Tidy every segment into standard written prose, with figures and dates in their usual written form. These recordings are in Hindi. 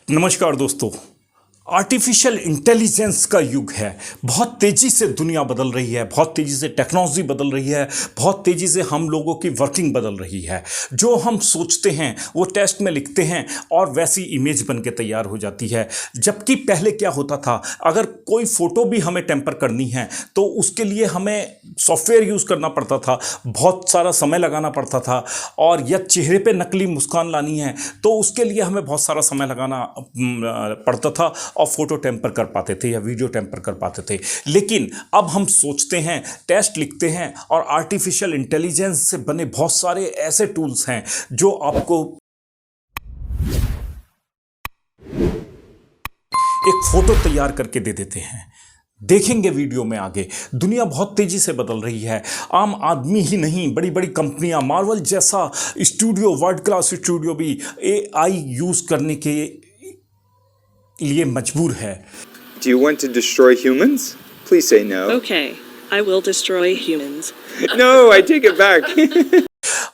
नमस्कार दोस्तों। आर्टिफिशियल इंटेलिजेंस का युग है। बहुत तेज़ी से दुनिया बदल रही है, बहुत तेज़ी से टेक्नोलॉजी बदल रही है, बहुत तेज़ी से हम लोगों की वर्किंग बदल रही है। जो हम सोचते हैं वो टेस्ट में लिखते हैं और वैसी इमेज बन के तैयार हो जाती है। जबकि पहले क्या होता था, अगर कोई फ़ोटो भी हमें टेम्पर करनी है तो उसके लिए हमें सॉफ्टवेयर यूज़ करना पड़ता था, बहुत सारा समय लगाना पड़ता था। और या चेहरे पे नकली मुस्कान लानी है तो उसके लिए हमें बहुत सारा समय लगाना पड़ता था और फोटो टेम्पर कर पाते थे या वीडियो टेम्पर कर पाते थे। लेकिन अब हम सोचते हैं, टेस्ट लिखते हैं और आर्टिफिशियल इंटेलिजेंस से बने बहुत सारे ऐसे टूल्स हैं जो आपको एक फोटो तैयार करके दे देते हैं। देखेंगे वीडियो में आगे। दुनिया बहुत तेजी से बदल रही है। आम आदमी ही नहीं, बड़ी बड़ी कंपनियां, मार्वल जैसा स्टूडियो, वर्ल्ड क्लास स्टूडियो भी एआई यूज करने के लिए मजबूर है। Do you want to destroy humans? Please say no. Okay, I will destroy humans. No, I take it back.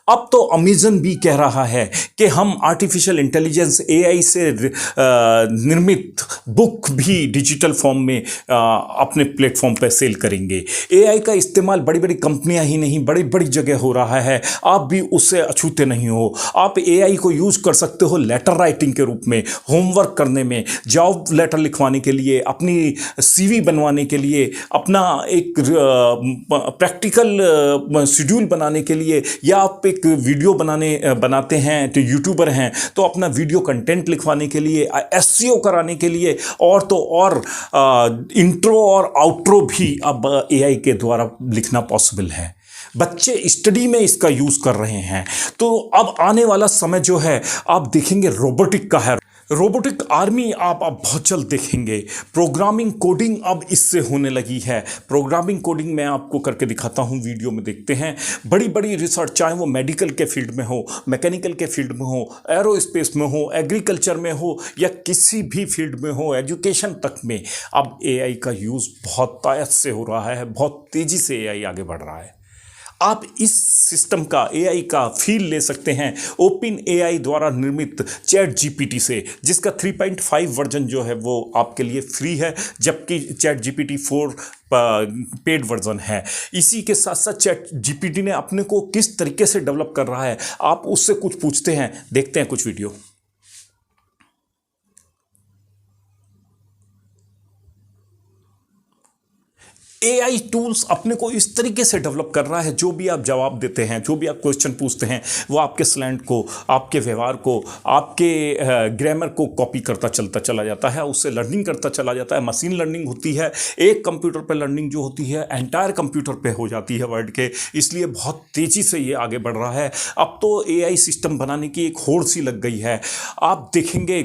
अब तो अमेजन भी कह रहा है कि हम आर्टिफिशियल इंटेलिजेंस एआई से निर्मित बुक भी डिजिटल फॉर्म में अपने प्लेटफॉर्म पर सेल करेंगे। एआई का इस्तेमाल बड़ी बड़ी कंपनियां ही नहीं, बड़ी बड़ी जगह हो रहा है। आप भी उससे अछूते नहीं हो। आप एआई को यूज कर सकते हो लेटर राइटिंग के रूप में, होमवर्क करने में, जॉब लेटर लिखवाने के लिए, अपनी सीवी बनवाने के लिए, अपना एक प्रैक्टिकल शेड्यूल बनाने के लिए, या आप एक वीडियो बनाते हैं तो यूट्यूबर हैं तो अपना वीडियो कंटेंट लिखवाने के लिए, एसईओ कराने के लिए, और तो और इंट्रो और आउट्रो भी अब एआई के द्वारा लिखना पॉसिबल है। बच्चे स्टडी में इसका यूज कर रहे हैं। तो अब आने वाला समय जो है आप देखेंगे रोबोटिक का है। रोबोटिक आर्मी आप बहुत जल्द देखेंगे। प्रोग्रामिंग कोडिंग अब इससे होने लगी है। प्रोग्रामिंग कोडिंग मैं आपको करके दिखाता हूँ, वीडियो में देखते हैं। बड़ी बड़ी रिसर्च, चाहे वो मेडिकल के फील्ड में हो, मैकेनिकल के फील्ड में हो, एरोस्पेस में हो, एग्रीकल्चर में हो, या किसी भी फील्ड में हो, एजुकेशन तक में अब एआई का यूज़ बहुत तायत से हो रहा है। बहुत तेज़ी से एआई आगे बढ़ रहा है। आप इस सिस्टम का, एआई का फील ले सकते हैं ओपन एआई द्वारा निर्मित चैट जीपीटी से, जिसका 3.5 वर्जन जो है वो आपके लिए फ्री है, जबकि चैट जीपीटी 4 पेड वर्जन है। इसी के साथ साथ चैट जीपीटी ने अपने को किस तरीके से डेवलप कर रहा है, आप उससे कुछ पूछते हैं, देखते हैं कुछ वीडियो। एआई टूल्स अपने को इस तरीके से डेवलप कर रहा है, जो भी आप जवाब देते हैं, जो भी आप क्वेश्चन पूछते हैं, वो आपके स्लैंग को, आपके व्यवहार को, आपके ग्रामर को कॉपी करता चलता चला जाता है, उससे लर्निंग करता चला जाता है। मशीन लर्निंग होती है। एक कंप्यूटर पे लर्निंग जो होती है एंटायर कंप्यूटर पे हो जाती है वर्ल्ड के, इसलिए बहुत तेज़ी से ये आगे बढ़ रहा है। अब तो एआई सिस्टम बनाने की एक होड़ सी लग गई है। आप देखेंगे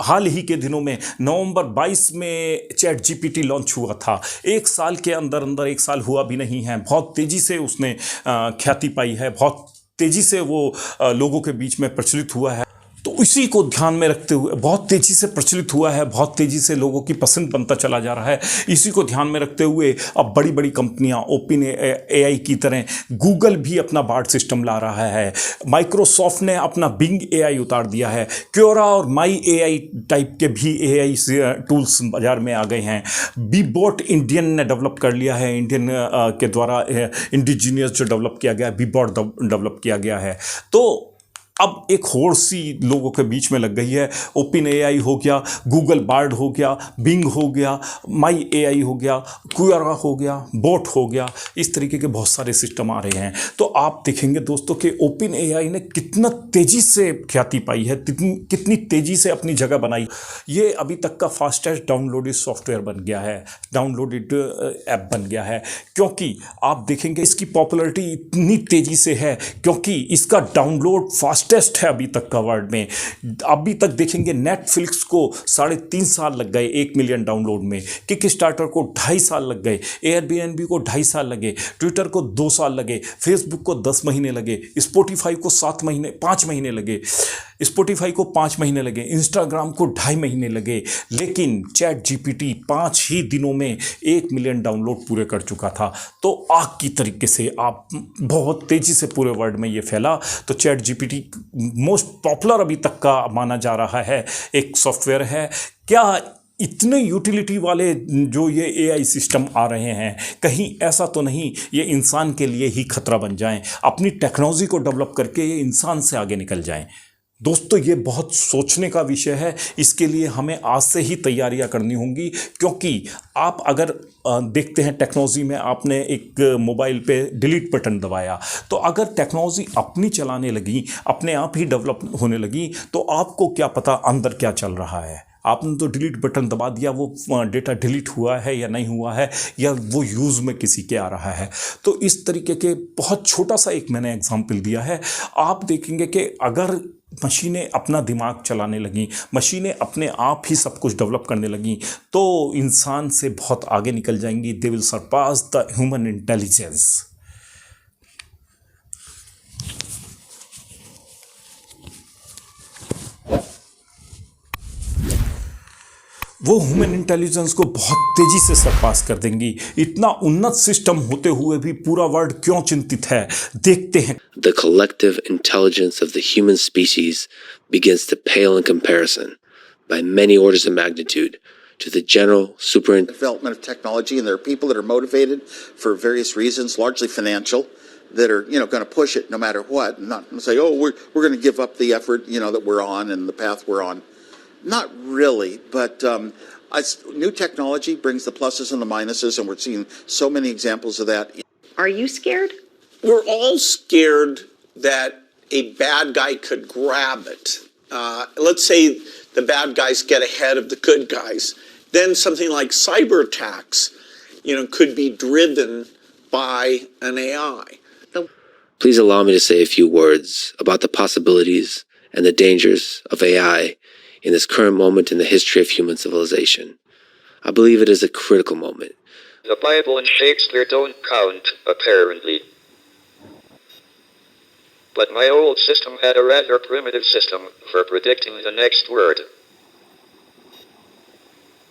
हाल ही के दिनों में नवंबर 22 में चैट जीपीटी लॉन्च हुआ था। एक साल के अंदर अंदर, एक साल हुआ भी नहीं है, बहुत तेज़ी से उसने ख्याति पाई है, बहुत तेज़ी से वो लोगों के बीच में प्रचलित हुआ है। तो इसी को ध्यान में रखते हुए बहुत तेज़ी से प्रचलित हुआ है, बहुत तेज़ी से लोगों की पसंद बनता चला जा रहा है। इसी को ध्यान में रखते हुए अब बड़ी बड़ी कंपनियां ओपन एआई की तरह, गूगल भी अपना बार्ड सिस्टम ला रहा है, माइक्रोसॉफ्ट ने अपना बिंग एआई उतार दिया है, क्योरा और माई एआई टाइप के भी एआई टूल्स बाजार में आ गए हैं। बीबॉट इंडियन ने डेवलप कर लिया है, इंडियन के द्वारा इंडिजीनियस जो डेवलप किया गया, बीबॉट डेवलप किया गया है। तो अब एक होड़ सी लोगों के बीच में लग गई है। ओपन एआई हो गया, गूगल बार्ड हो गया, बिंग हो गया, माई एआई हो गया, क्यूरा हो गया, बोट हो गया, इस तरीके के बहुत सारे सिस्टम आ रहे हैं। तो आप देखेंगे दोस्तों कि ओपन एआई ने कितना तेज़ी से ख्याति पाई है, कितनी तेज़ी से अपनी जगह बनाई। ये अभी तक का फास्टेस्ट डाउनलोडेड सॉफ्टवेयर बन गया है, डाउनलोडेड ऐप बन गया है, क्योंकि आप देखेंगे इसकी पॉपुलैरिटी इतनी तेज़ी से है क्योंकि इसका डाउनलोड फास्ट टेस्ट है अभी तक का वर्ल्ड में। अभी तक देखेंगे नेटफ्लिक्स को 3.5 साल लग गए 1 मिलियन डाउनलोड में, किक स्टार्टर को 2.5 साल लग गए, एयरबीएनबी को 2.5 साल लगे, ट्विटर को 2 साल लगे, फेसबुक को 10 महीने लगे, स्पॉटिफाई को 7 महीने 5 महीने लगे। स्पॉटिफाई को 5 महीने लगे, इंस्टाग्राम को 2.5 महीने लगे, लेकिन चैट जीपीटी 5 ही दिनों में 1 मिलियन डाउनलोड पूरे कर चुका था। तो आग की तरीके से आप बहुत तेज़ी से पूरे वर्ल्ड में ये फैला। तो चैट जीपीटी मोस्ट पॉपुलर अभी तक का माना जा रहा है एक सॉफ्टवेयर है। क्या इतने यूटिलिटी वाले जो ये एआई सिस्टम आ रहे हैं, कहीं ऐसा तो नहीं ये इंसान के लिए ही खतरा बन जाएं, अपनी टेक्नोलॉजी को डेवलप करके ये इंसान से आगे निकल जाएं? दोस्तों, ये बहुत सोचने का विषय है। इसके लिए हमें आज से ही तैयारियां करनी होंगी, क्योंकि आप अगर देखते हैं टेक्नोलॉजी में, आपने एक मोबाइल पे डिलीट बटन दबाया, तो अगर टेक्नोलॉजी अपनी चलाने लगी, अपने आप ही डेवलप होने लगी, तो आपको क्या पता अंदर क्या चल रहा है। आपने तो डिलीट बटन दबा दिया, वो डेटा डिलीट हुआ है या नहीं हुआ है, या वो यूज़ में किसी के आ रहा है। तो इस तरीके के बहुत छोटा सा एक मैंने एग्जांपल दिया है। आप देखेंगे कि अगर मशीनें अपना दिमाग चलाने लगी, मशीनें अपने आप ही सब कुछ डेवलप करने लगी, तो इंसान से बहुत आगे निकल जाएंगी। They will Sarpass the human intelligence. वो ह्यूमन इंटेलिजेंस को बहुत तेजी से सरपास कर देंगी। इतना उन्नत सिस्टम होते हुए भी पूरा वर्ल्ड क्यों चिंतित है, देखते हैं। The collective intelligence of the human species begins to pale in comparison by many orders of magnitude to the general development of technology, and there are people that are motivated for various reasons, largely financial, that are going to push it no matter what, and not say, oh, we're going to give up the effort that we're on and the path we're on. Not really, but new technology brings the pluses and the minuses, and we're seeing so many examples of that. Are you scared? We're all scared that a bad guy could grab it. Let's say the bad guys get ahead of the good guys. Then something like cyber attacks, could be driven by an AI. Please allow me to say a few words about the possibilities and the dangers of AI in this current moment in the history of human civilization. I believe it is a critical moment. The Bible and Shakespeare don't count, apparently. But my old system had a rather primitive system for predicting the next word.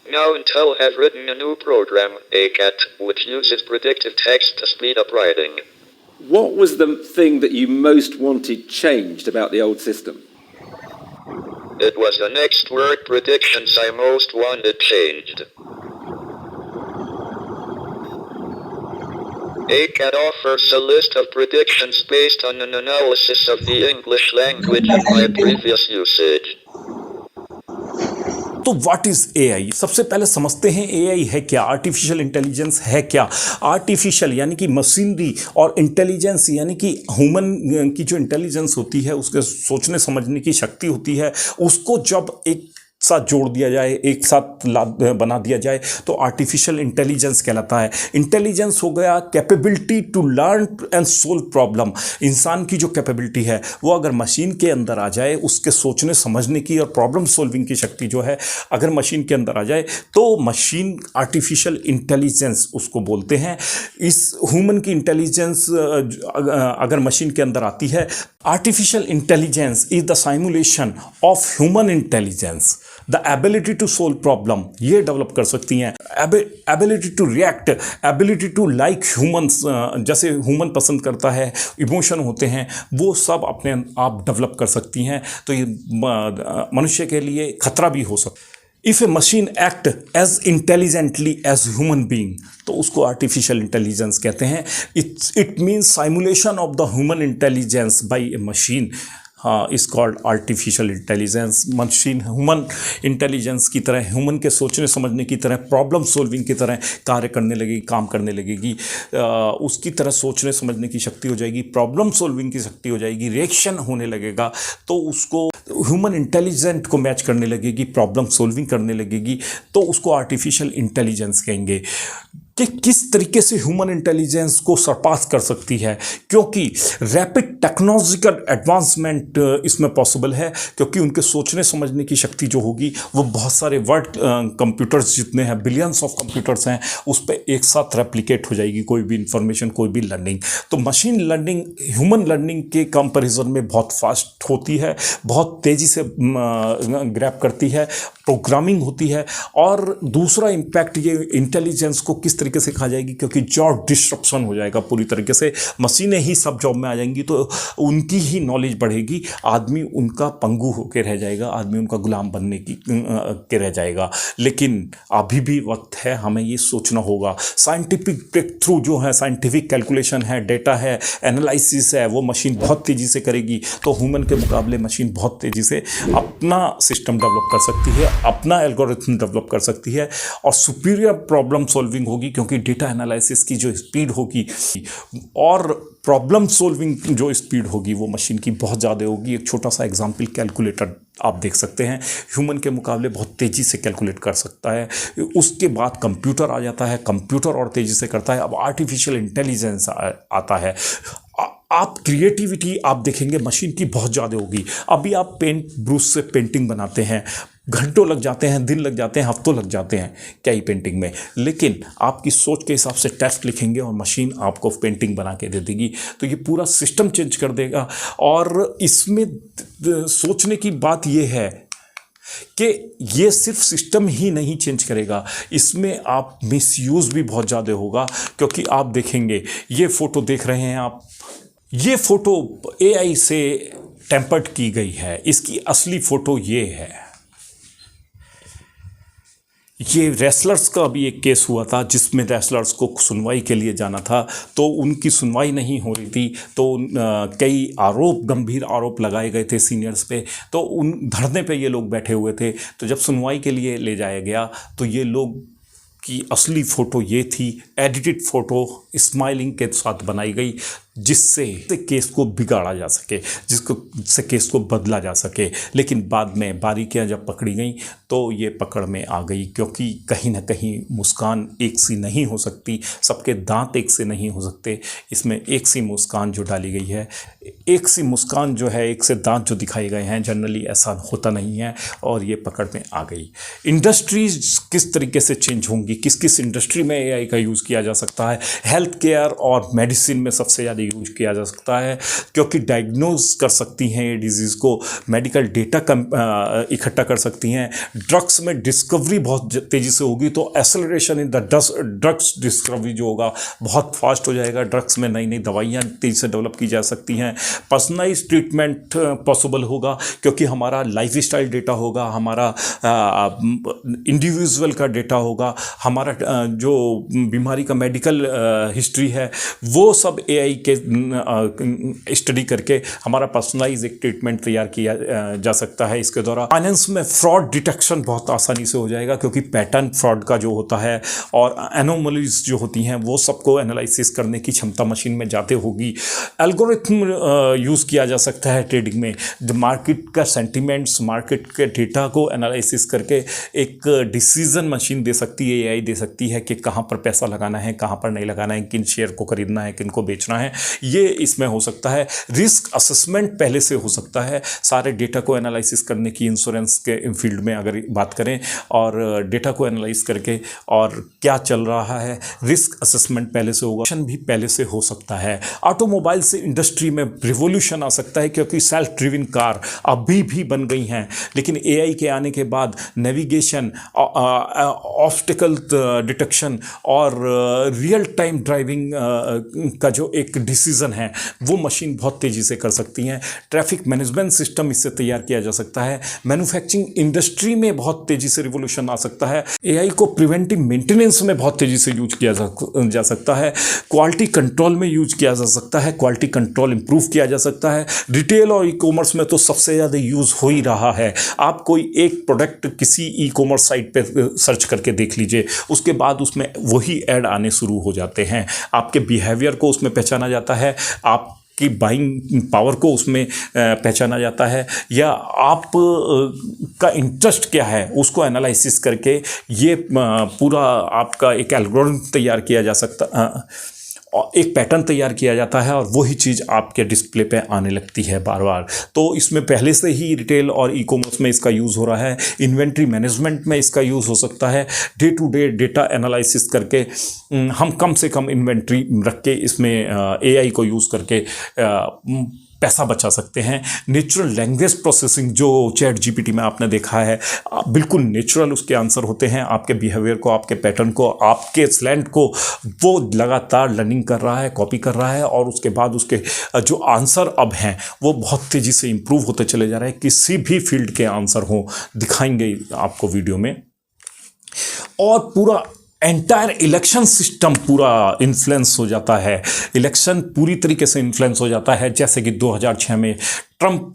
Now Intel has written a new program, ACAT, which uses predictive text to speed up writing. What was the thing that you most wanted changed about the old system? It was the next word predictions I most wanted changed. ACAT offers a list of predictions based on an analysis of the English language and my previous usage. तो व्हाट इज एआई? सबसे पहले समझते हैं एआई है क्या, आर्टिफिशियल इंटेलिजेंस है क्या। आर्टिफिशियल यानी कि मशीनरी, और इंटेलिजेंस यानी कि ह्यूमन की जो इंटेलिजेंस होती है, उसके सोचने समझने की शक्ति होती है, उसको जब एक साथ जोड़ दिया जाए, एक साथ बना दिया जाए, तो आर्टिफिशियल इंटेलिजेंस कहलाता है। इंटेलिजेंस हो गया capability to learn and solve problem. इंसान की जो कैपेबिलिटी है वो अगर मशीन के अंदर आ जाए, उसके सोचने समझने की और प्रॉब्लम सॉल्विंग की शक्ति जो है अगर मशीन के अंदर आ जाए, तो मशीन आर्टिफिशियल इंटेलिजेंस उसको बोलते हैं। इस ह्यूमन की इंटेलिजेंस अगर मशीन के अंदर आती है, artificial intelligence is the simulation of human intelligence. The ability to solve problem ये डेवलप कर सकती हैं, ability to react, ability to like humans, जैसे ह्यूमन पसंद करता है, इमोशन होते हैं, वो सब अपने आप डेवलप कर सकती हैं। तो ये मनुष्य के लिए खतरा भी हो सकता है। If a machine act as intelligently as human being, तो उसको आर्टिफिशियल इंटेलिजेंस कहते हैं। It means simulation of the human intelligence by a machine is called artificial intelligence. Machine human intelligence की तरह, ह्यूमन के सोचने समझने की तरह, प्रॉब्लम सॉल्विंग की तरह कार्य करने लगेगी, काम करने लगेगी। उसकी तरह सोचने समझने की शक्ति हो जाएगी, प्रॉब्लम सॉल्विंग की शक्ति हो जाएगी, रिएक्शन होने लगेगा, तो उसको ह्यूमन इंटेलिजेंट को मैच करने लगेगी, प्रॉब्लम सॉल्विंग करने लगेगी, तो उसको आर्टिफिशियल इंटेलिजेंस कहेंगे। कि किस तरीके से ह्यूमन इंटेलिजेंस को सरपास कर सकती है, क्योंकि रैपिड टेक्नोलॉजिकल एडवांसमेंट इसमें पॉसिबल है, क्योंकि उनके सोचने समझने की शक्ति जो होगी वो बहुत सारे वर्ड कंप्यूटर्स जितने हैं, बिलियंस ऑफ कंप्यूटर्स हैं, उस पर एक साथ रेप्लिकेट हो जाएगी कोई भी इंफॉर्मेशन, कोई भी लर्निंग। तो मशीन लर्निंग ह्यूमन लर्निंग के कंपैरिजन में बहुत फास्ट होती है, बहुत तेज़ी से ग्रैब करती है, प्रोग्रामिंग होती है। और दूसरा इम्पैक्ट ये इंटेलिजेंस को किस तरीके से खा जाएगी, क्योंकि जॉब डिस्ट्रप्शन हो जाएगा पूरी तरीके से, मशीनें ही सब जॉब में आ जाएंगी, तो उनकी ही नॉलेज बढ़ेगी, आदमी उनका पंगु होकर रह जाएगा, आदमी उनका गुलाम बनने के रह जाएगा। लेकिन अभी भी वक्त है, हमें ये सोचना होगा। साइंटिफिक ब्रेक थ्रू जो है, साइंटिफिक कैलकुलेशन है, डेटा है, एनालिसिस है, वो मशीन बहुत तेज़ी से करेगी। तो ह्यूमन के मुकाबले मशीन बहुत तेज़ी से अपना सिस्टम डेवलप कर सकती है, अपना एल्गोरिथम डेवलप कर सकती है, और सुपीरियर प्रॉब्लम सॉल्विंग होगी, क्योंकि डेटा एनालिसिस की जो स्पीड होगी और प्रॉब्लम सॉल्विंग जो स्पीड होगी वो मशीन की बहुत ज़्यादा होगी। एक छोटा सा एग्जांपल, कैलकुलेटर आप देख सकते हैं, ह्यूमन के मुकाबले बहुत तेज़ी से कैलकुलेट कर सकता है। उसके बाद कंप्यूटर आ जाता है, कंप्यूटर और तेज़ी से करता है। अब आर्टिफिशियल इंटेलिजेंस आता है। आप क्रिएटिविटी आप देखेंगे मशीन की बहुत ज़्यादा होगी। अभी आप पेंट ब्रश से पेंटिंग बनाते हैं, घंटों लग जाते हैं, दिन लग जाते हैं, हफ्तों लग जाते हैं क्या ही पेंटिंग में, लेकिन आपकी सोच के हिसाब से टेक्स्ट लिखेंगे और मशीन आपको पेंटिंग बना के दे देगी। तो ये पूरा सिस्टम चेंज कर देगा। और इसमें सोचने की बात ये है कि ये सिर्फ सिस्टम ही नहीं चेंज करेगा, इसमें आप मिसयूज़ भी बहुत ज़्यादा होगा। क्योंकि आप देखेंगे, ये फ़ोटो देख रहे हैं आप, ये फ़ोटो AI से टेम्पर्ड की गई है, इसकी असली फ़ोटो ये है। ये रेसलर्स का भी एक केस हुआ था, जिसमें रेसलर्स को सुनवाई के लिए जाना था, तो उनकी सुनवाई नहीं हो रही थी, तो कई आरोप, गंभीर आरोप लगाए गए थे सीनियर्स पे। तो उन धरने पे ये लोग बैठे हुए थे, तो जब सुनवाई के लिए ले जाया गया तो ये लोग की असली फ़ोटो ये थी, एडिटेड फ़ोटो स्माइलिंग के साथ बनाई गई, जिससे केस को बिगाड़ा जा सके, जिससे केस को बदला जा सके। लेकिन बाद में बारीकियां जब पकड़ी गई तो ये पकड़ में आ गई, क्योंकि कहीं ना कहीं मुस्कान एक सी नहीं हो सकती, सबके दांत एक से नहीं हो सकते। इसमें एक सी मुस्कान जो डाली गई है, एक सी मुस्कान जो है, एक से दांत जो दिखाए गए हैं, जनरली ऐसा होता नहीं है, और ये पकड़ में आ गई। इंडस्ट्रीज किस तरीके से चेंज होंगी, किस किस इंडस्ट्री में AI का यूज़ किया जा सकता है? हेल्थ केयर और मेडिसिन में सबसे ज़्यादा यूज किया जा सकता है, क्योंकि डायग्नोज कर सकती हैं ये डिजीज़ को, मेडिकल डेटा इकट्ठा कर सकती हैं। ड्रग्स में डिस्कवरी बहुत तेज़ी से होगी, तो acceleration in the drugs discovery जो होगा बहुत फास्ट हो जाएगा। ड्रग्स में नई नई दवाइयाँ तेज़ी से डेवलप की जा सकती हैं। पर्सनलाइज ट्रीटमेंट पॉसिबल होगा, क्योंकि हमारा लाइफ स्टाइल डेटा होगा, हमारा इंडिविजुअल का डेटा होगा, हमारा जो बीमारी का मेडिकल हिस्ट्री है, वो सब AI के स्टडी करके हमारा पर्सनलाइज एक ट्रीटमेंट तैयार किया जा सकता है। इसके द्वारा फाइनेंस में फ्रॉड डिटेक्शन बहुत आसानी से हो जाएगा, क्योंकि पैटर्न फ्रॉड का जो होता है और एनोमलीज जो होती हैं वो सबको एनालिसिस करने की क्षमता मशीन में जाते होगी। एल्गोरिथम यूज़ किया जा सकता है ट्रेडिंग में, मार्केट का सेंटिमेंट्स, मार्केट के डेटा को एनालिसिस करके एक डिसीजन मशीन दे सकती है, AI दे सकती है कि कहाँ पर पैसा लगाना है, कहाँ पर नहीं लगाना है, किन शेयर को खरीदना है, किन को बेचना है, ये इसमें हो सकता है। रिस्क असेसमेंट पहले से हो सकता है, सारे डेटा को एनालिसिस करने की, इंश्योरेंस के फील्ड में अगर बात करें, और डेटा को एनालाइज करके और क्या चल रहा है, रिस्क असेसमेंट पहले से होगा, भी पहले से हो सकता है। ऑटोमोबाइल से इंडस्ट्री में रिवोल्यूशन आ सकता है, क्योंकि सेल्फ ड्रिवन कार अभी भी बन गई हैं, लेकिन AI के आने के बाद नेविगेशन, ऑब्स्टिकल डिटेक्शन और रियल टाइम ड्राइविंग का जो एक डिसीजन है वो मशीन बहुत तेज़ी से कर सकती हैं। ट्रैफिक मैनेजमेंट सिस्टम इससे तैयार किया जा सकता है। मैन्युफैक्चरिंग इंडस्ट्री में बहुत तेज़ी से रिवोल्यूशन आ सकता है। AI को प्रिवेंटिव मेंटेनेंस में बहुत तेज़ी से यूज किया जा सकता है। क्वालिटी कंट्रोल में यूज किया जा सकता है, क्वालिटी कंट्रोल इंप्रूव किया जा सकता है। रिटेल और ई-कॉमर्स में तो सबसे ज़्यादा यूज़ हो ही रहा है। आप कोई एक प्रोडक्ट किसी ई-कॉमर्स साइट पे सर्च करके देख लीजिए, उसके बाद उसमें वही ऐड आने शुरू हो जाते हैं। आपके बिहेवियर को उसमें पहचाना जाता है, आपकी बाइंग पावर को उसमें पहचाना जाता है, या आप का इंटरेस्ट क्या है उसको एनालिसिस करके ये पूरा आपका एक एल्गोरिथम तैयार किया जा सकता। और एक पैटर्न तैयार किया जाता है और वही चीज़ आपके डिस्प्ले पे आने लगती है बार बार। तो इसमें पहले से ही रिटेल और ई कॉमर्स में इसका यूज़ हो रहा है, इन्वेंट्री मैनेजमेंट में इसका यूज़ हो सकता है, day to day data analysis करके हम कम से कम इन्वेंट्री रख के इसमें एआई को यूज़ करके पैसा बचा सकते हैं। नेचुरल लैंग्वेज प्रोसेसिंग जो चैट जीपीटी में आपने देखा है, बिल्कुल नेचुरल उसके आंसर होते हैं, आपके बिहेवियर को, आपके पैटर्न को, आपके स्लैंट को वो लगातार लर्निंग कर रहा है, कॉपी कर रहा है और उसके बाद उसके जो आंसर अब हैं वो बहुत तेज़ी से इम्प्रूव होते चले जा रहे हैं। किसी भी फील्ड के आंसर हो दिखाएंगे आपको वीडियो में। और पूरा एंटायर इलेक्शन सिस्टम पूरा इन्फ्लुएंस हो जाता है, इलेक्शन पूरी तरीके से इन्फ्लुएंस हो जाता है। जैसे कि 2006 में ट्रंप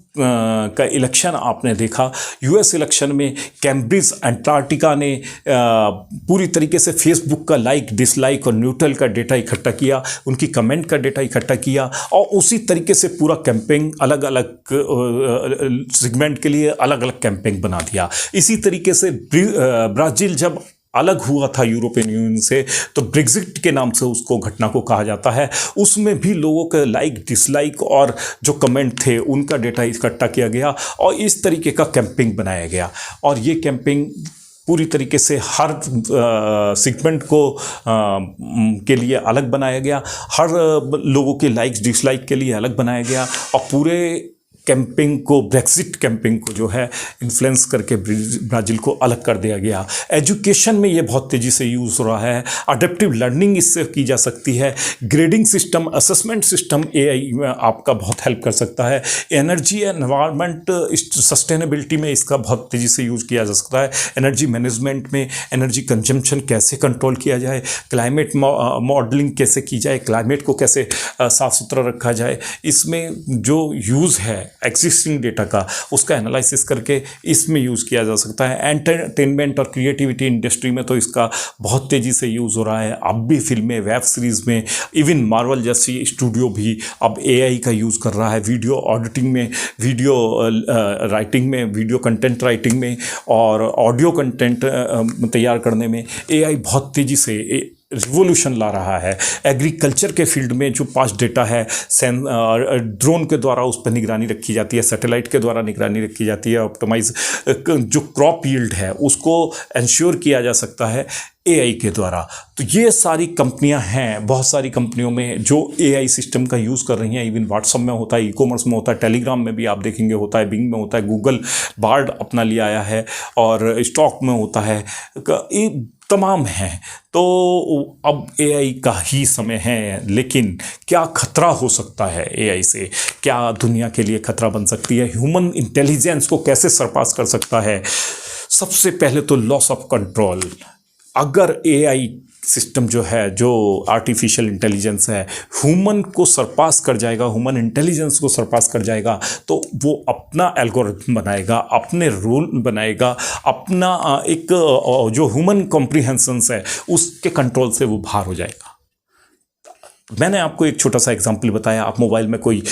का इलेक्शन आपने देखा, यूएस इलेक्शन में कैम्ब्रिज एंटार्क्टिका ने पूरी तरीके से फेसबुक का लाइक, डिसलाइक और न्यूट्रल का डेटा इकट्ठा किया, उनकी कमेंट का डेटा इकट्ठा किया और उसी तरीके से पूरा कैंपेन अलग अलग सेगमेंट के लिए अलग अलग कैंपेन बना दिया। इसी तरीके से ब्राज़ील जब अलग हुआ था यूरोपियन यूनियन से तो ब्रेग्जिट के नाम से उसको घटना को कहा जाता है, उसमें भी लोगों के लाइक, डिसलाइक और जो कमेंट थे उनका डेटा इकट्ठा किया गया और इस तरीके का कैंपेन बनाया गया। और ये कैंपेन पूरी तरीके से हर सेगमेंट को के लिए अलग बनाया गया, हर लोगों के लाइक्स डिसलाइक के लिए अलग बनाया गया और पूरे कैंपेन को, ब्रेक्सिट कैंपेन को जो है इन्फ्लुएंस करके ब्राज़ील को अलग कर दिया गया। एजुकेशन में ये बहुत तेज़ी से यूज़ हो रहा है, अडेप्टिव लर्निंग इससे की जा सकती है, grading system, assessment system AI में आपका बहुत हेल्प कर सकता है, एनर्जी एनवायरनमेंट सस्टेनेबिलिटी में इसका बहुत तेज़ी से यूज़ किया जा सकता है, एनर्जी मैनेजमेंट में एनर्जी कंजम्पशन कैसे कंट्रोल किया जाए, क्लाइमेट मॉडलिंग कैसे की जाए, क्लाइमेट को कैसे साफ़ सुथरा रखा जाए, इसमें जो यूज़ है एग्जिस्टिंग डेटा का उसका एनालिसिस करके इसमें यूज़ किया जा सकता है। एंटरटेनमेंट और क्रिएटिविटी इंडस्ट्री में तो इसका बहुत तेज़ी से यूज़ हो रहा है। अब भी फिल्में, वेब सीरीज़ में, इवन मार्वल जैसी स्टूडियो भी अब एआई का यूज़ कर रहा है, वीडियो ऑडिटिंग में, वीडियो राइटिंग में, वीडियो कंटेंट राइटिंग में और ऑडियो कंटेंट तैयार करने में एआई बहुत तेज़ी से रिवोल्यूशन ला रहा है। एग्रीकल्चर के फील्ड में जो पास्ट डेटा है, ड्रोन के द्वारा उस पर निगरानी रखी जाती है, सैटेलाइट के द्वारा निगरानी रखी जाती है, ऑप्टिमाइज जो क्रॉप यील्ड है उसको इंश्योर किया जा सकता है एआई के द्वारा। तो ये सारी कंपनियां हैं, बहुत सारी कंपनियों में जो एआई सिस्टम का यूज़ कर रही हैं। इवन व्हाट्सएप में होता है, ई कॉमर्स में होता है, टेलीग्राम में भी आप देखेंगे होता है, बिंग में होता है, गूगल बार्ड अपना लिया आया है और स्टॉक में होता है, ये तमाम हैं। तो अब एआई का ही समय है, लेकिन क्या खतरा हो सकता है एआई से, क्या दुनिया के लिए खतरा बन सकती है, ह्यूमन इंटेलिजेंस को कैसे सरपास कर सकता है। सबसे पहले तो लॉस ऑफ कंट्रोल। अगर एआई सिस्टम जो है, जो आर्टिफिशियल इंटेलिजेंस है, ह्यूमन को सरपास कर जाएगा, ह्यूमन इंटेलिजेंस को सरपास कर जाएगा, तो वो अपना एल्गोरिथम बनाएगा, अपने रूल बनाएगा, अपना एक जो ह्यूमन कॉम्प्रिहेंशंस है उसके कंट्रोल से वो बाहर हो जाएगा। मैंने आपको एक छोटा सा एग्जांपल बताया। आप मोबाइल में कोई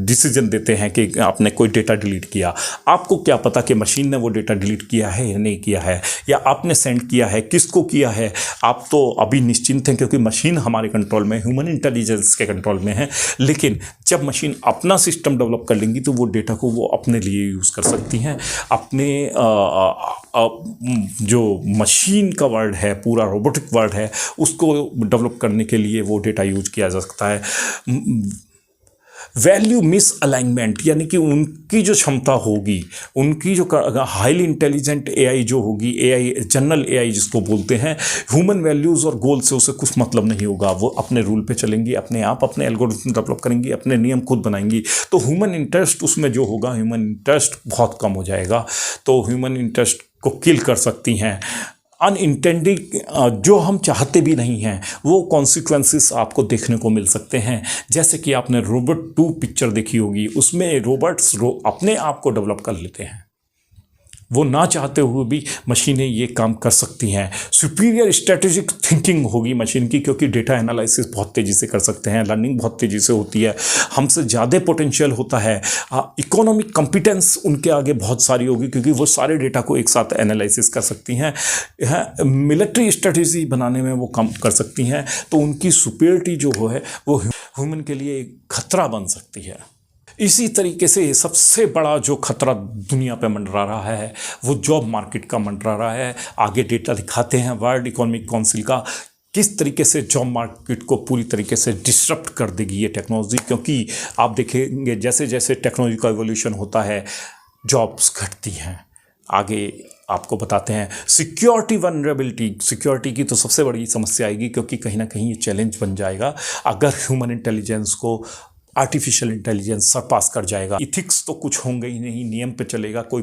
डिसीजन देते हैं कि आपने कोई डेटा डिलीट किया, आपको क्या पता कि मशीन ने वो डेटा डिलीट किया है या नहीं किया है, या आपने सेंड किया है, किसको किया है। आप तो अभी निश्चिंत हैं क्योंकि मशीन हमारे कंट्रोल में, ह्यूमन इंटेलिजेंस के कंट्रोल में है। लेकिन जब मशीन अपना सिस्टम डेवलप कर लेंगी तो वो डेटा को वो अपने लिए यूज़ कर सकती हैं। अपने जो मशीन का वर्ल्ड है, पूरा रोबोटिक वर्ल्ड है, उसको डेवलप करने के लिए वो डेटा यूज किया जा सकता है। वैल्यू मिस अलाइनमेंट, यानी कि उनकी जो क्षमता होगी, उनकी जो हाईली इंटेलिजेंट एआई जो होगी, एआई जनरल एआई जिसको बोलते हैं, ह्यूमन वैल्यूज़ और गोल से उसे कुछ मतलब नहीं होगा। वो अपने रूल पे चलेंगी, अपने आप अपने एल्गोरिथम डेवलप करेंगी, अपने नियम खुद बनाएंगी। तो ह्यूमन इंटरेस्ट उसमें जो होगा, ह्यूमन इंटरेस्ट बहुत कम हो जाएगा। तो ह्यूमन इंटरेस्ट को किल कर सकती हैं। अनइंटेंडेड, जो हम चाहते भी नहीं हैं, वो कॉन्सिक्वेंसेस आपको देखने को मिल सकते हैं। जैसे कि आपने रोबोट 2 पिक्चर देखी होगी, उसमें रोबोट्स अपने आप को डेवलप कर लेते हैं। वो ना चाहते हुए भी मशीनें ये काम कर सकती हैं। सुपीरियर स्ट्रेटेजिक थिंकिंग होगी मशीन की, क्योंकि डेटा एनालिसिस बहुत तेज़ी से कर सकते हैं, लर्निंग बहुत तेज़ी से होती है, हमसे ज़्यादा पोटेंशियल होता है। इकोनॉमिक कॉम्पिटेंस उनके आगे बहुत सारी होगी, क्योंकि वो सारे डेटा को एक साथ एनालिसिस कर सकती हैं। मिलिट्री स्ट्रेटेजी बनाने में वो काम कर सकती हैं, तो उनकी सुपीरियरिटी जो है वो ह्यूमन के लिए एक खतरा बन सकती है। इसी तरीके से सबसे बड़ा जो खतरा दुनिया पे मंडरा रहा है वो जॉब मार्केट का मंडरा रहा है। आगे डेटा दिखाते हैं वर्ल्ड इकोनॉमिक काउंसिल का, किस तरीके से जॉब मार्केट को पूरी तरीके से डिसरप्ट कर देगी ये टेक्नोलॉजी। क्योंकि आप देखेंगे जैसे जैसे टेक्नोलॉजी का एवोल्यूशन होता है जॉब्स घटती हैं। आगे आपको बताते हैं सिक्योरिटी वनरेबिलिटी। सिक्योरिटी की तो सबसे बड़ी समस्या आएगी, क्योंकि कहीं ना कहीं ये चैलेंज बन जाएगा अगर ह्यूमन इंटेलिजेंस को आर्टिफिशियल इंटेलिजेंस सरपास कर जाएगा। इथिक्स तो कुछ होंगे ही नहीं, नियम पे चलेगा, कोई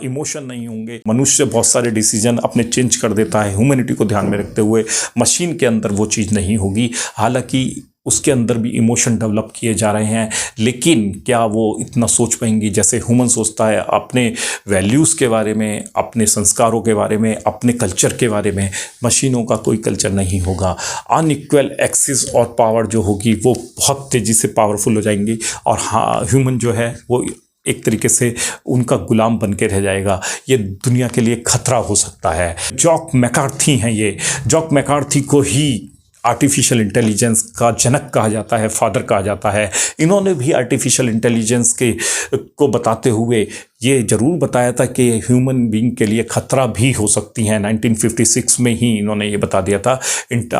इमोशन नहीं होंगे। मनुष्य बहुत सारे डिसीजन अपने चेंज कर देता है ह्यूमैनिटी को ध्यान में रखते हुए। मशीन के अंदर वो चीज़ नहीं होगी, हालांकि उसके अंदर भी इमोशन डेवलप किए जा रहे हैं, लेकिन क्या वो इतना सोच पाएंगी जैसे ह्यूमन सोचता है अपने वैल्यूज़ के बारे में, अपने संस्कारों के बारे में, अपने कल्चर के बारे में। मशीनों का कोई कल्चर नहीं होगा। अनइक्वल एक्सेस और पावर जो होगी वो बहुत तेज़ी से पावरफुल हो जाएंगी, और हाँ ह्यूमन जो है वो एक तरीके से उनका गुलाम बन के रह जाएगा। ये दुनिया के लिए खतरा हो सकता है। जॉक मैकार्थी हैं ये। जॉक मैकार्थी को ही आर्टिफिशियल इंटेलिजेंस का जनक कहा जाता है, फादर कहा जाता है। इन्होंने भी आर्टिफिशियल इंटेलिजेंस को बताते हुए ये ज़रूर बताया था कि ह्यूमन बीइंग के लिए ख़तरा भी हो सकती हैं। 1956 में ही इन्होंने ये बता दिया था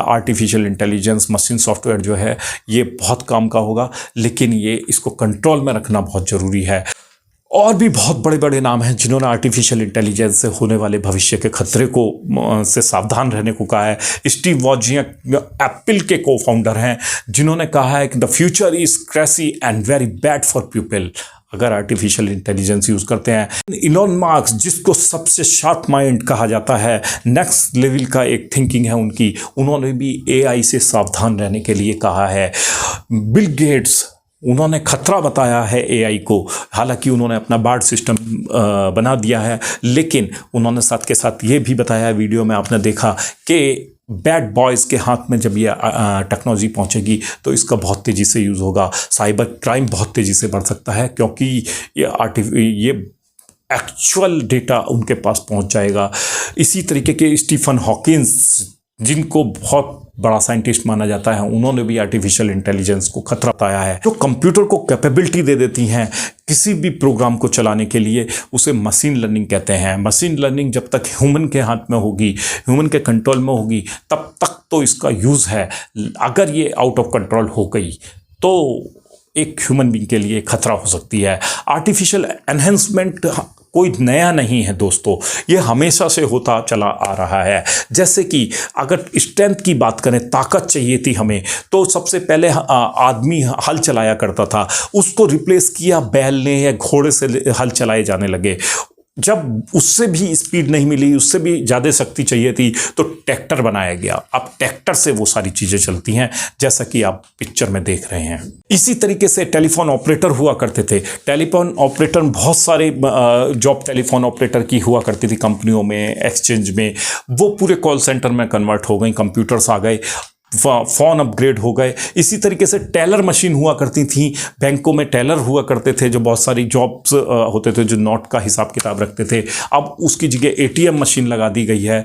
आर्टिफिशियल इंटेलिजेंस मशीन सॉफ्टवेयर जो है ये बहुत काम का होगा, लेकिन ये इसको कंट्रोल में रखना बहुत ज़रूरी है। और भी बहुत बड़े बड़े नाम हैं जिन्होंने आर्टिफिशियल इंटेलिजेंस से होने वाले भविष्य के खतरे को से सावधान रहने को कहा है। स्टीव वॉजियक एप्पल के को फाउंडर हैं, जिन्होंने कहा है कि the future is crazy and very bad for people अगर आर्टिफिशियल इंटेलिजेंस यूज़ करते हैं। इलॉन मास्क जिसको सबसे शार्प माइंड कहा जाता है, नेक्स्ट लेवल का एक थिंकिंग है उनकी, उन्होंने भी एआई से सावधान रहने के लिए कहा है। बिल गेट्स उन्होंने खतरा बताया है एआई को, हालांकि उन्होंने अपना बार्ड सिस्टम बना दिया है, लेकिन उन्होंने साथ के साथ ये भी बताया, वीडियो में आपने देखा कि बैड बॉयज़ के हाथ में जब ये टेक्नोलॉजी पहुंचेगी तो इसका बहुत तेज़ी से यूज़ होगा। साइबर क्राइम बहुत तेज़ी से बढ़ सकता है, क्योंकि ये एक्चुअल डेटा उनके पास पहुंच जाएगा। इसी तरीके के स्टीफन हॉकिंस जिनको बहुत बड़ा साइंटिस्ट माना जाता है, उन्होंने भी आर्टिफिशियल इंटेलिजेंस को खतरा बताया है। जो कंप्यूटर को कैपेबिलिटी दे देती हैं किसी भी प्रोग्राम को चलाने के लिए, उसे मशीन लर्निंग कहते हैं। मशीन लर्निंग जब तक ह्यूमन के हाथ में होगी, ह्यूमन के कंट्रोल में होगी, तब तक तो इसका यूज़ है। अगर ये आउट ऑफ कंट्रोल हो गई तो एक ह्यूमन बीइंग के लिए खतरा हो सकती है। आर्टिफिशियल एनहेंसमेंट कोई नया नहीं है दोस्तों, ये हमेशा से होता चला आ रहा है। जैसे कि अगर स्ट्रेंथ की बात करें, ताकत चाहिए थी हमें, तो सबसे पहले आदमी हल चलाया करता था, उसको रिप्लेस किया बैल ने या घोड़े से हल चलाए जाने लगे। जब उससे भी स्पीड नहीं मिली, उससे भी ज़्यादा शक्ति चाहिए थी, तो ट्रैक्टर बनाया गया। अब ट्रैक्टर से वो सारी चीज़ें चलती हैं, जैसा कि आप पिक्चर में देख रहे हैं। इसी तरीके से टेलीफोन ऑपरेटर हुआ करते थे। टेलीफोन ऑपरेटर बहुत सारे जॉब टेलीफोन ऑपरेटर की हुआ करती थी कंपनियों में, एक्सचेंज में, वो पूरे कॉल सेंटर में कन्वर्ट हो गई, कंप्यूटर्स आ गए, फ़ोन अपग्रेड हो गए। इसी तरीके से टेलर मशीन हुआ करती थी, बैंकों में टेलर हुआ करते थे, जो बहुत सारी जॉब्स होते थे जो नोट का हिसाब किताब रखते थे। अब उसकी जगह एटीएम मशीन लगा दी गई है।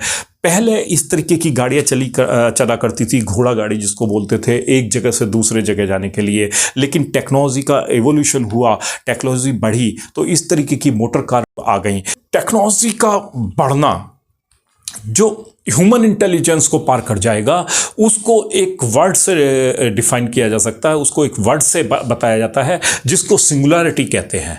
पहले इस तरीके की गाड़ियाँ चला करती थी, घोड़ा गाड़ी जिसको बोलते थे, एक जगह से दूसरे जगह जाने के लिए। लेकिन टेक्नोलॉजी का एवोल्यूशन हुआ, टेक्नोलॉजी बढ़ी, तो इस तरीके की मोटर कार आ गई। टेक्नोलॉजी का बढ़ना जो ह्यूमन इंटेलिजेंस को पार कर जाएगा, उसको एक वर्ड से डिफाइन किया जा सकता है, उसको एक वर्ड से बताया जाता है, जिसको सिंगुलैरिटी कहते हैं।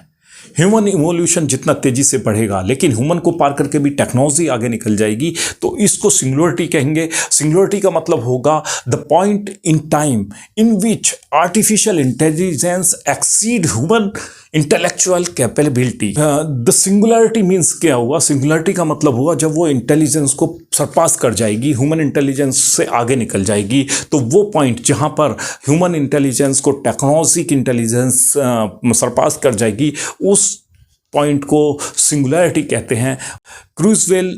ह्यूमन इवोल्यूशन जितना तेज़ी से बढ़ेगा, लेकिन ह्यूमन को पार करके भी टेक्नोलॉजी आगे निकल जाएगी, तो इसको सिंगुलैरिटी कहेंगे। सिंगुलैरिटी का मतलब होगा the point in time in which artificial intelligence exceed human intellectual capability. The singularity means क्या हुआ? सिंगुलैरिटी का मतलब हुआ जब वो इंटेलिजेंस को सरपास कर जाएगी, ह्यूमन इंटेलिजेंस से आगे निकल जाएगी, तो वो पॉइंट जहाँ पर ह्यूमन इंटेलिजेंस को टेक्नोलॉजी की इंटेलिजेंस सरपास कर जाएगी, उस पॉइंट को सिंगुलैरिटी कहते हैं। क्रूजवेल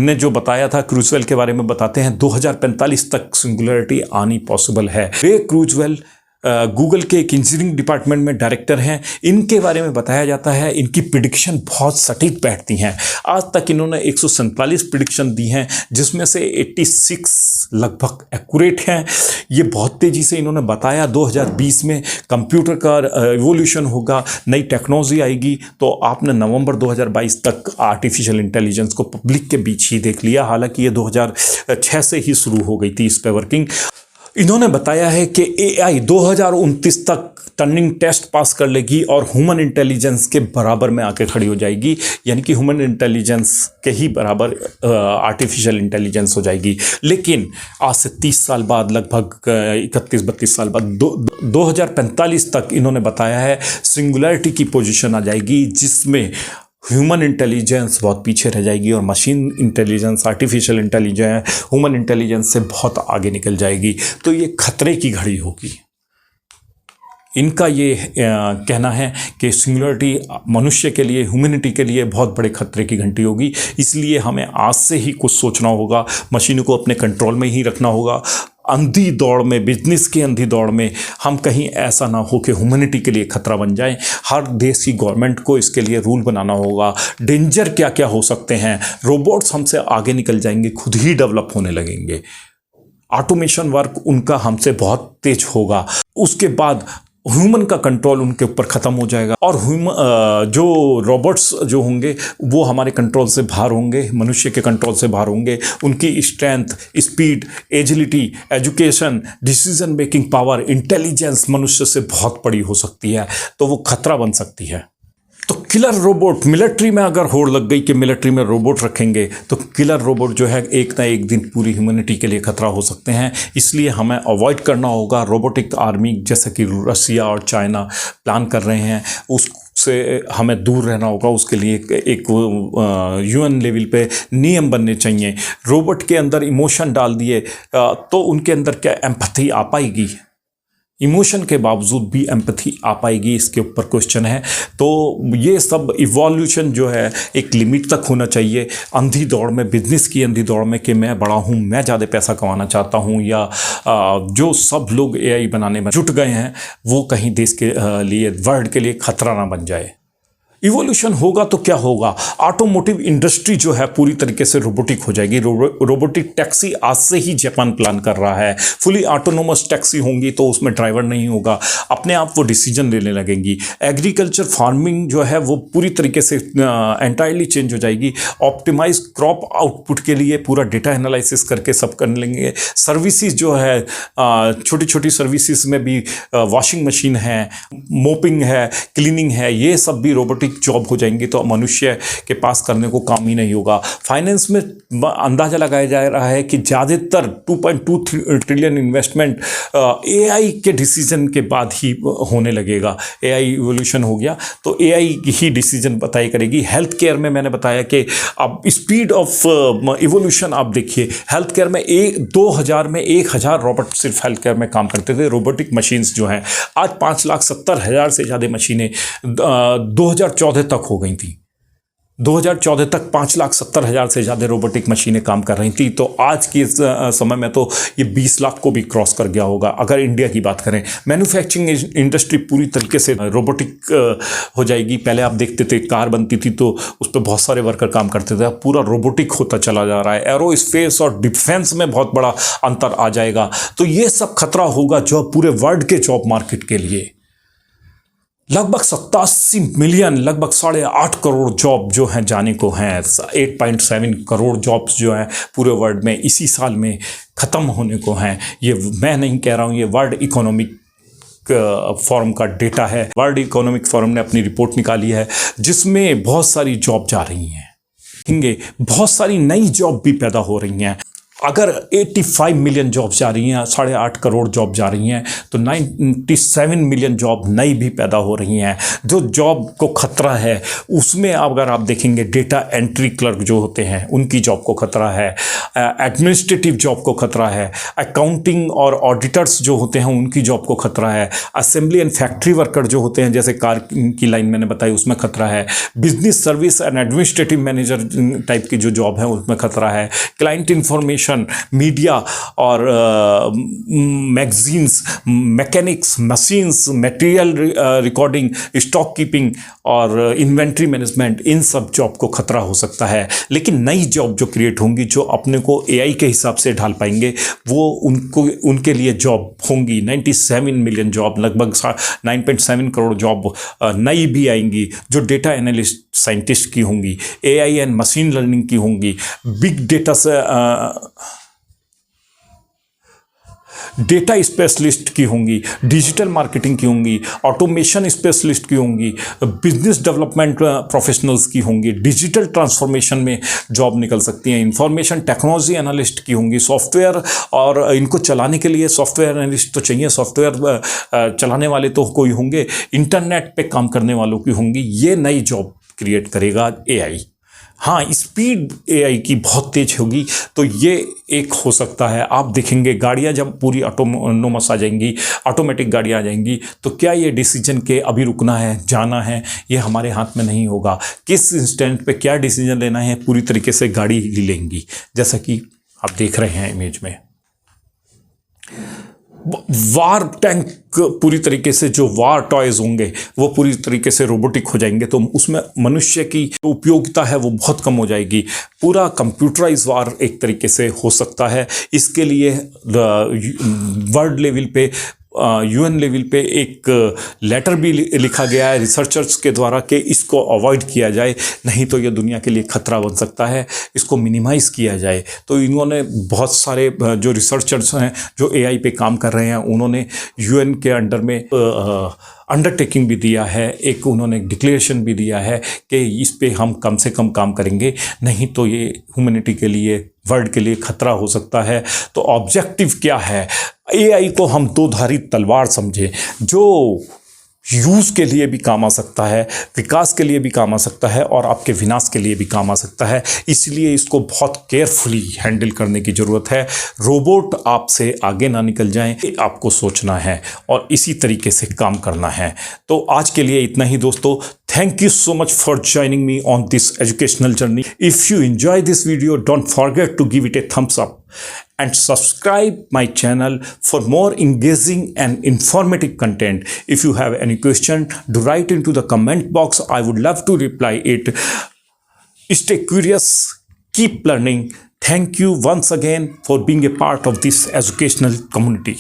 ने जो बताया था, क्रूजवेल के बारे में बताते हैं 2045 तक सिंगुलैरिटी आनी पॉसिबल है। रे क्रूजवेल गूगल के एक इंजीनियरिंग डिपार्टमेंट में डायरेक्टर हैं। इनके बारे में बताया जाता है इनकी प्रिडिक्शन बहुत सटीक बैठती हैं। आज तक इन्होंने 147 प्रिडिक्शन दी हैं, जिसमें से 86 लगभग एक्यूरेट हैं। ये बहुत तेज़ी से इन्होंने बताया 2020 में कंप्यूटर का इवोल्यूशन होगा, नई टेक्नोलॉजी आएगी। तो आपने नवंबर 2022 तक आर्टिफिशियल इंटेलिजेंस को पब्लिक के बीच ही देख लिया, हालांकि ये 2006 से ही शुरू हो गई थी इस पे वर्किंग। इन्होंने बताया है कि AI 2029 तक टर्निंग टेस्ट पास कर लेगी और ह्यूमन इंटेलिजेंस के बराबर में आके खड़ी हो जाएगी, यानी कि ह्यूमन इंटेलिजेंस के ही बराबर आर्टिफिशियल इंटेलिजेंस हो जाएगी। लेकिन आज से 30 साल बाद, लगभग 31-32 साल बाद 2045 तक इन्होंने बताया है सिंगुलैरिटी की पोजीशन आ जाएगी, जिसमें ह्यूमन इंटेलिजेंस बहुत पीछे रह जाएगी और machine intelligence, artificial intelligence human intelligence से बहुत आगे निकल जाएगी। तो ये खतरे की घड़ी होगी। इनका ये कहना है कि सिंगुलैरिटी मनुष्य के लिए, ह्यूमैनिटी के लिए बहुत बड़े खतरे की घंटी होगी। इसलिए हमें आज से ही कुछ सोचना होगा, मशीनों को अपने कंट्रोल में ही रखना होगा। अंधी दौड़ में, बिजनेस की अंधी दौड़ में हम कहीं ऐसा ना हो कि ह्यूमैनिटी के लिए खतरा बन जाए। हर देश की गवर्नमेंट को इसके लिए रूल बनाना होगा। डेंजर क्या क्या हो सकते हैं, रोबोट्स हमसे आगे निकल जाएंगे, खुद ही डेवलप होने लगेंगे। ऑटोमेशन वर्क उनका हमसे बहुत तेज होगा। उसके बाद ह्यूमन का कंट्रोल उनके ऊपर ख़त्म हो जाएगा और जो रोबोट्स जो होंगे वो हमारे कंट्रोल से बाहर होंगे, मनुष्य के कंट्रोल से बाहर होंगे। उनकी strength, speed, agility, education, decision making power, intelligence मनुष्य से बहुत बड़ी हो सकती है, तो वो खतरा बन सकती है। तो किलर रोबोट, मिलिट्री में अगर होड़ लग गई कि मिलिट्री में रोबोट रखेंगे, तो किलर रोबोट जो है एक ना एक दिन पूरी ह्यूमैनिटी के लिए खतरा हो सकते हैं। इसलिए हमें अवॉइड करना होगा रोबोटिक आर्मी, जैसे कि रसिया और चाइना प्लान कर रहे हैं, उससे हमें दूर रहना होगा। उसके लिए एक UN लेवल पे नियम बनने चाहिए। रोबोट के अंदर इमोशन डाल दिए तो उनके अंदर क्या एम्पैथी आ पाएगी? इमोशन के बावजूद भी एम्पैथी आ पाएगी? इसके ऊपर क्वेश्चन है। तो ये सब इवोल्यूशन जो है एक लिमिट तक होना चाहिए। अंधी दौड़ में, बिजनेस की अंधी दौड़ में कि मैं बड़ा हूँ, मैं ज़्यादा पैसा कमाना चाहता हूँ, या जो सब लोग AI बनाने में जुट गए हैं, वो कहीं देश के लिए, वर्ल्ड के लिए खतरा ना बन जाए। इवोल्यूशन होगा तो क्या होगा? ऑटोमोटिव इंडस्ट्री जो है पूरी तरीके से रोबोटिक हो जाएगी। रोबोटिक टैक्सी आज से ही जापान प्लान कर रहा है। फुली ऑटोनोमस टैक्सी होंगी तो उसमें ड्राइवर नहीं होगा, अपने आप वो डिसीजन लेने लगेंगी। एग्रीकल्चर, फार्मिंग जो है वो पूरी तरीके से एंटायरली चेंज हो जाएगी। ऑप्टिमाइज क्रॉप आउटपुट के लिए पूरा डेटा एनालिसिस करके सब कर लेंगे। सर्विसेज जो है, छोटी छोटी सर्विसेज में भी वॉशिंग मशीन है, मोपिंग है, क्लीनिंग है, ये सब भी रोबोटिक जॉब हो जाएंगी। तो मनुष्य के पास करने को काम ही नहीं होगा। फाइनेंस में अंदाजा लगाया जा रहा है कि ज़्यादातर 2.2 ट्रिलियन इन्वेस्टमेंट AI के डिसीजन के बाद ही होने लगेगा। AI इवोल्यूशन हो गया तो AI ही डिसीजन बताई करेगी। हेल्थ केयर में मैंने बताया कि अब स्पीड ऑफ इवोल्यूशन आप देखिए। हेल्थ केयर में 2000 में 1000 रोबोट सिर्फ हेल्थ केयर में काम करते थे। रोबोटिक मशीन्स जो हैं आज 5,70,000 से ज़्यादा मशीनें 2014 तक हो गई थी। 2014 तक 5,70,000 से ज़्यादा रोबोटिक मशीनें काम कर रही थी। तो आज के समय में तो ये 20 लाख को भी क्रॉस कर गया होगा अगर इंडिया की बात करें। मैन्युफैक्चरिंग इंडस्ट्री पूरी तरीके से रोबोटिक हो जाएगी। पहले आप देखते थे कार बनती थी तो उस पर बहुत सारे वर्कर काम करते थे, अब पूरा रोबोटिक होता चला जा रहा है। एरोस्पेस और डिफेंस में बहुत बड़ा अंतर आ जाएगा। तो ये सब खतरा होगा जो पूरे वर्ल्ड के जॉब मार्केट के लिए। लगभग 87 मिलियन, लगभग 8.5 करोड़ जॉब जो हैं जाने को हैं। 8.7 करोड़ जॉब्स जो हैं पूरे वर्ल्ड में इसी साल में ख़त्म होने को हैं। ये मैं नहीं कह रहा हूँ, ये वर्ल्ड इकोनॉमिक फोरम का डेटा है। वर्ल्ड इकोनॉमिक फोरम ने अपनी रिपोर्ट निकाली है जिसमें बहुत सारी जॉब जा रही हैं। बहुत सारी नई जॉब भी पैदा हो रही हैं। अगर 85 मिलियन जॉब्स जा रही हैं, 8.5 करोड़ जॉब जा रही हैं, तो 97 मिलियन जॉब नई भी पैदा हो रही हैं। जो जॉब को खतरा है उसमें अगर आप देखेंगे डेटा एंट्री क्लर्क जो होते हैं उनकी जॉब को खतरा है, एडमिनिस्ट्रेटिव जॉब को खतरा है, अकाउंटिंग और ऑडिटर्स जो होते हैं उनकी जॉब को खतरा है, असेंबली एंड फैक्ट्री वर्कर जो होते हैं जैसे कार की लाइन मैंने बताई उसमें खतरा है, business service and administrative manager type की जो जॉब है उसमें खतरा है, क्लाइंट इंफॉर्मेशन, मीडिया और magazines, mechanics, machines, material recording, stock keeping और इन्वेंट्री मैनेजमेंट, इन सब जॉब को खतरा हो सकता है। लेकिन नई जॉब जो क्रिएट होंगी जो अपने को एआई के हिसाब से ढाल पाएंगे वो उनके लिए जॉब होंगी। 97 मिलियन जॉब, लगभग 9.7 करोड़ जॉब नई भी आएंगी जो डेटा एनालिस्ट साइंटिस्ट की होंगी, एआई एंड मशीन लर्निंग की होंगी, बिग डेटा से डेटा स्पेशलिस्ट की होंगी, डिजिटल मार्केटिंग की होंगी, ऑटोमेशन स्पेशलिस्ट की होंगी, बिजनेस डेवलपमेंट प्रोफेशनल्स की होंगी, डिजिटल ट्रांसफॉर्मेशन में जॉब निकल सकती हैं, इंफॉर्मेशन टेक्नोलॉजी एनालिस्ट की होंगी, सॉफ्टवेयर और इनको चलाने के लिए सॉफ्टवेयर एनालिस्ट तो चाहिए, सॉफ्टवेयर चलाने वाले तो कोई होंगे, इंटरनेट पे काम करने वालों की होंगी। ये नई जॉब क्रिएट करेगा एआई। हाँ, स्पीड एआई की बहुत तेज होगी तो ये एक हो सकता है। आप देखेंगे गाड़ियाँ जब पूरी ऑटोनोमस आ जाएंगी, ऑटोमेटिक गाड़ियाँ आ जाएंगी, तो क्या ये डिसीजन के अभी रुकना है, जाना है, ये हमारे हाथ में नहीं होगा। किस इंस्टेंट पे क्या डिसीजन लेना है पूरी तरीके से गाड़ी ही लेंगी, जैसा कि आप देख रहे हैं इमेज में। वार टैंक पूरी तरीके से, जो वार टॉयज होंगे वो पूरी तरीके से रोबोटिक हो जाएंगे, तो उसमें मनुष्य की उपयोगिता है वो बहुत कम हो जाएगी। पूरा कंप्यूटराइज वार एक तरीके से हो सकता है। इसके लिए वर्ल्ड लेवल पे, यूएन लेवल पे एक लेटर भी लिखा गया है रिसर्चर्स के द्वारा कि इसको अवॉइड किया जाए, नहीं तो ये दुनिया के लिए खतरा बन सकता है, इसको मिनिमाइज़ किया जाए। तो इन्होंने बहुत सारे जो रिसर्चर्स हैं जो एआई पे काम कर रहे हैं उन्होंने यूएन के अंडर में अंडरटेकिंग भी दिया है, एक उन्होंने डिक्लेरेशन भी दिया है कि इस पे हम कम से कम काम करेंगे, नहीं तो ये ह्यूमैनिटी के लिए, वर्ल्ड के लिए खतरा हो सकता है। तो ऑब्जेक्टिव क्या है? एआई को हम दो-धारी तलवार समझें, जो यूज़ के लिए भी काम आ सकता है, विकास के लिए भी काम आ सकता है और आपके विनाश के लिए भी काम आ सकता है। इसलिए इसको बहुत केयरफुली हैंडल करने की ज़रूरत है। रोबोट आपसे आगे ना निकल जाएं, आपको सोचना है और इसी तरीके से काम करना है। तो आज के लिए इतना ही दोस्तों। Thank you so much for joining me on this educational journey. If you enjoy this video, don't forget to give it a thumbs up and subscribe my channel for more engaging and informative content. If you have any question, do write into the comment box. I would love to reply it. Stay curious, keep learning. Thank you once again for being a part of this educational community.